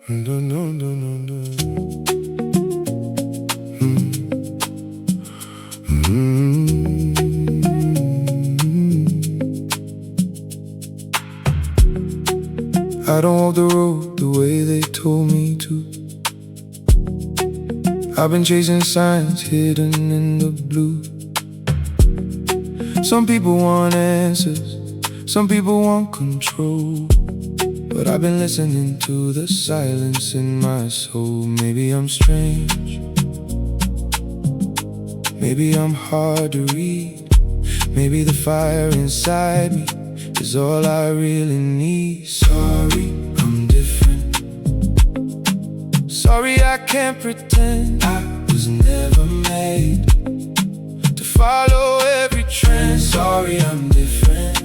No, no, no, no, no. I don't walk the road the way they told me to. I've been chasing signs hidden in the blue. Some people want answers, some people want control, but I've been listening to the silence in my soul. Maybe I'm strange, maybe I'm hard to read. Maybe the fire inside me is all I really need. Sorry, I'm different. Sorry, I can't pretend. I was never made to follow every trend. Sorry, I'm different.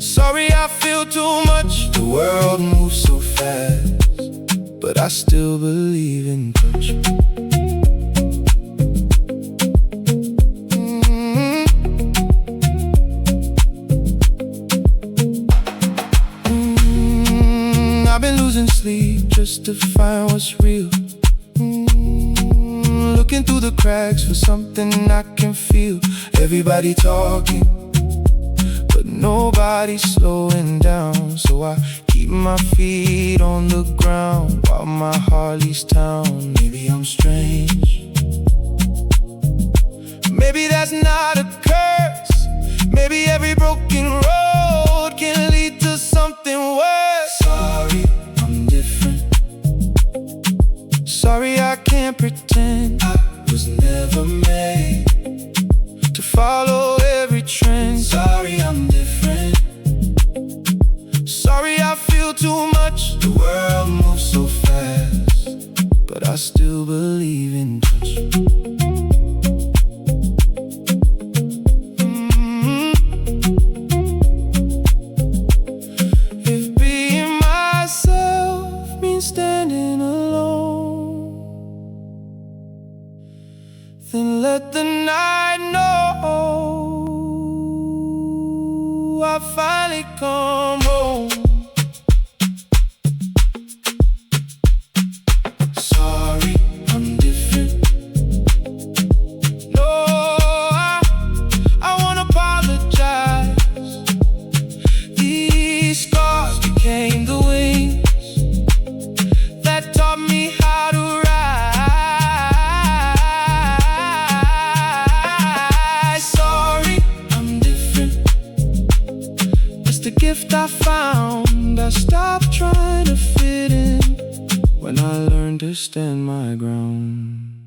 Sorry, I feel too much. The world moves so fast, but I still believe in touch. I've been losing sleep just to find what's real. Looking through the cracks for something I can feel. Everybody talking, but nobody's slowing down. So I keep my feet on the ground while my heart leaves town. Maybe I'm strange, maybe that's not a curse. Maybe every broken road can lead to something worse. Sorry, I'm different. Sorry, I can't pretend. I was never made to follow every trend. Sorry, I'm different. Sorry, I feel too much. The world moves so fast, but I still believe in touch. If being myself means standing alone, then let the night know I finally come home. Sorry, I'm different. No, I wanna apologize. These scars became the wings that taught me how to rise. Sorry, I'm different. It's the gift I found. I stopped trying to fit in when I learned to stand my ground.